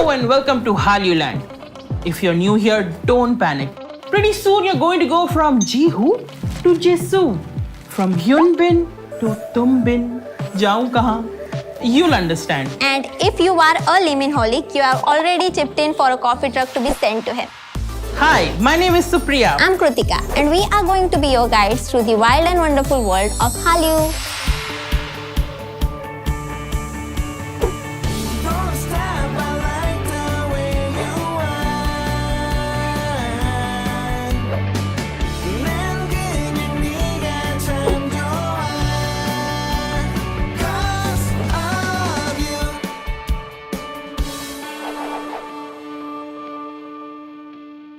Hello and welcome to Hallyu-land. If you're new here, don't panic. Pretty soon you're going to go from Jihu to Jesu, from Hyunbin to Tumbin. Jaun kahan? You'll understand. And if you are a liminholic, you have already chipped in for a coffee truck to be sent to him. Hi, my name is Supriya. I'm Krutika, and we are going to be your guides through the wild and wonderful world of Hallyu.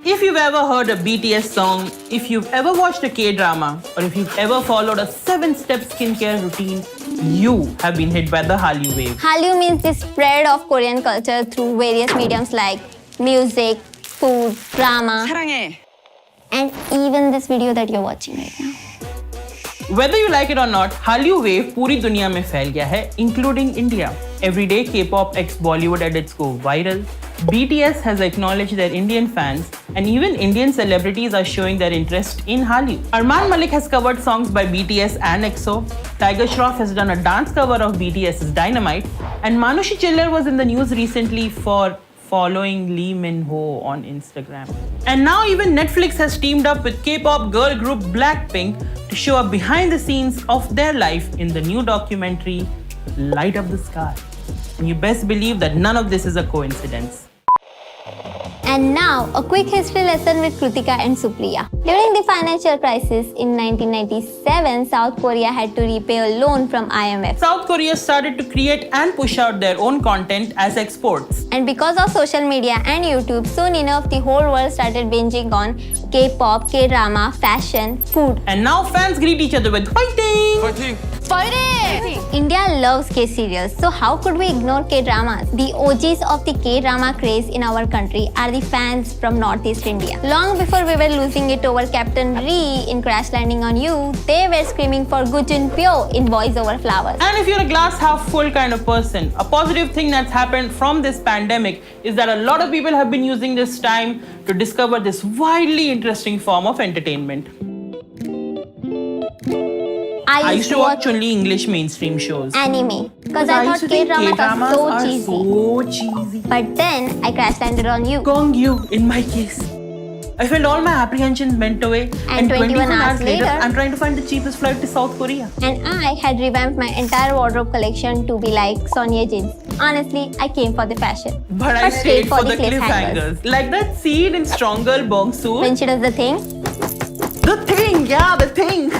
If you've ever heard a BTS song, if you've ever watched a K-drama, or if you've ever followed a 7-step skincare routine, you have been hit by the Hallyu wave. Hallyu means the spread of Korean culture through various mediums like music, food, drama, 사랑해. and even this video that you're watching right now. Whether you like it or not, Hallyu wave पूरी दुनिया में फैल गया है, including India. Every day, K-pop x Bollywood edits go viral. BTS has acknowledged their Indian fans, and even Indian celebrities are showing their interest in Hallyu. Arman Malik has covered songs by BTS and EXO. Tiger Shroff has done a dance cover of BTS's Dynamite, and Manushi Chiller was in the news recently for following Lee Min Ho on Instagram. And now even Netflix has teamed up with K-pop girl group Blackpink to show up behind the scenes of their life in the new documentary Light Up the Sky. And you best believe that none of this is a coincidence. And now, a quick history lesson with Krutika and Supriya. During the financial crisis in 1997, South Korea had to repay a loan from IMF. South Korea started to create and push out their own content as exports. And because of social media and YouTube, soon enough the whole world started binging on K-pop, K-drama, fashion, food. And now fans greet each other with fighting! India loves K-serials, so how could we ignore K-dramas? The OGs of the K-drama craze in our country are the fans from Northeast India. Long before we were losing it over Captain Ree in Crash Landing on You, they were screaming for Gujun Pyo in Boys Over Flowers. And if you're a glass half full kind of person, a positive thing that's happened from this pandemic is that a lot of people have been using this time to discover this widely interesting form of entertainment. I used to watch only English mainstream shows. Anime, because I thought K-dramas are so cheesy. cheesy. But then I crash landed on You. Gong Yu, in my case. I felt all my apprehensions went away. And 21 hours later, I'm trying to find the cheapest flight to South Korea. And I had revamped my entire wardrobe collection to be like Sonia jeans. Honestly, I came for the fashion. But I stayed for the cliffhangers. Like that scene in Strong Girl Bong Soon. When she does the thing. The thing, yeah, the thing.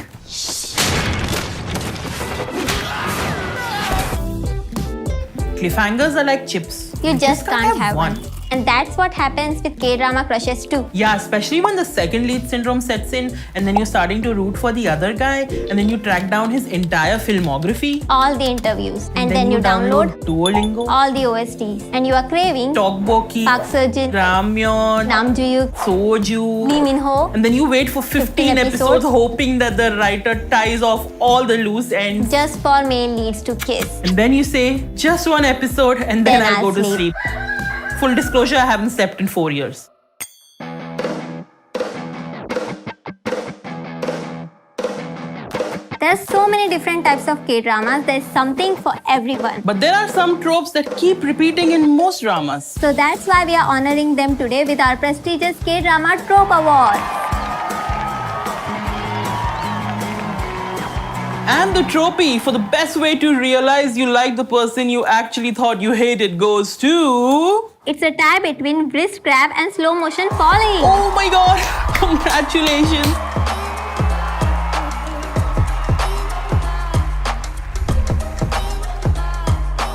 Cliffhangers are like chips. You just can't have one. And that's what happens with K-drama crushes too. Yeah, especially when the second lead syndrome sets in and then you're starting to root for the other guy and then you track down his entire filmography. All the interviews. And then you download Duolingo. all the OSTs. And you are craving Tteokbokki. Park Seo-jin, Ramyeon. Namjoon, Soju. Lee Min Ho. And then you wait for 15 episodes hoping that the writer ties off all the loose ends. Just for male leads to kiss. And then you say, just one episode and then I'll go to sleep. Full disclosure, I haven't slept in 4 years. There's so many different types of K-dramas. There's something for everyone. But there are some tropes that keep repeating in most dramas. So that's why we are honoring them today with our prestigious K-drama Trope Award. And the trophy for the best way to realize you like the person you actually thought you hated goes to... It's a tie between wrist grab and slow motion falling. Oh my god! Congratulations!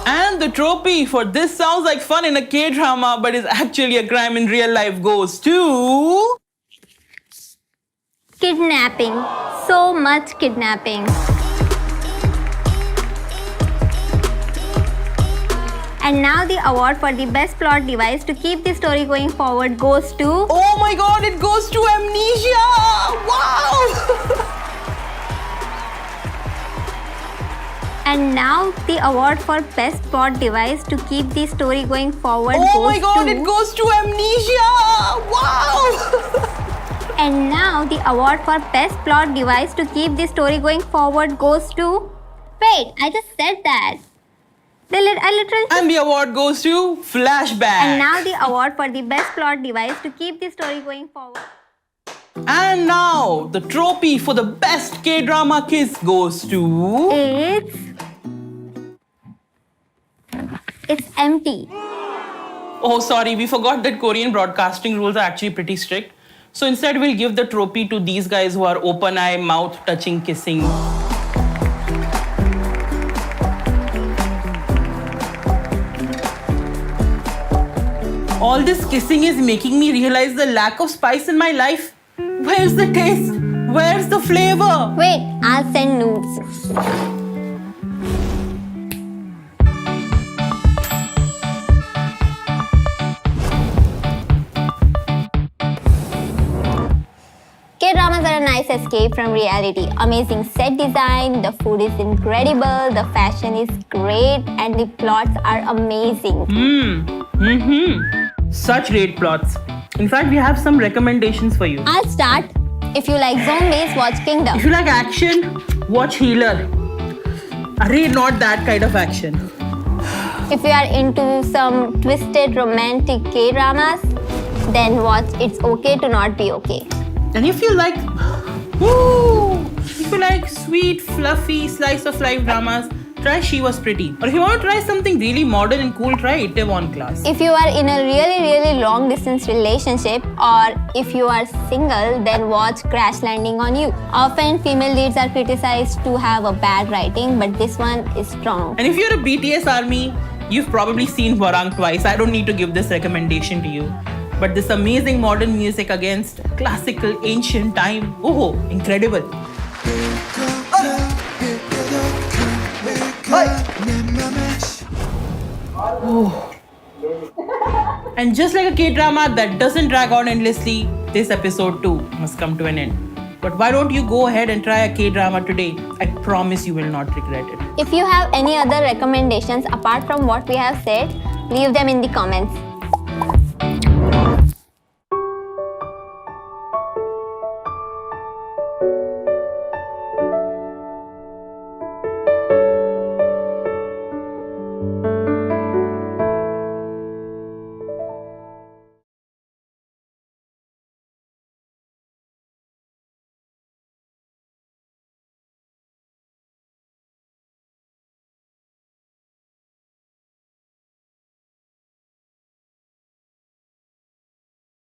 And the trophy for this sounds like fun in a K-drama but is actually a crime in real life goes to... Kidnapping. So much kidnapping. And now the award for the best plot device to keep the story going forward goes to... Oh my god, it goes to Amnesia! Wow! And now the award for best plot device to keep the story going forward Oh my goes god, to... it goes to Amnesia! Wow! And now the award for best plot device to keep the story going forward goes to... Wait, I just said that. I literally... And the award goes to Flashback. And now the award for the best plot device to keep the story going forward. And now the trophy for the best K-drama kiss goes to... It's empty. Oh, sorry, we forgot that Korean broadcasting rules are actually pretty strict. So instead, we'll give the trophy to these guys who are open eye, mouth touching, kissing. All this kissing is making me realize the lack of spice in my life. Where's the taste? Where's the flavor? Wait, I'll send nudes. K-dramas are a nice escape from reality. Amazing set design, the food is incredible, the fashion is great, and the plots are amazing. Such great plots. In fact, we have some recommendations for you. I'll start. If you like zombies, watch Kingdom. If you like action, watch Healer. Array, not that kind of action. If you are into some twisted romantic K-dramas, then watch It's Okay to Not Be Okay. And if you like, sweet, fluffy, slice of life dramas, try She Was Pretty. Or if you want to try something really modern and cool, try Itaewon Class. If you are in a really long distance relationship, or if you are single, then watch Crash Landing on You. Often female leads are criticized to have a bad writing, but this one is strong. And if you're a BTS army, you've probably seen Warang twice. I don't need to give this recommendation to you. But this amazing modern music against classical ancient time. Oh, incredible. Oh. And just like a K-drama that doesn't drag on endlessly, this episode too must come to an end. But why don't you go ahead and try a K-drama today? I promise you will not regret it. If you have any other recommendations apart from what we have said, leave them in the comments.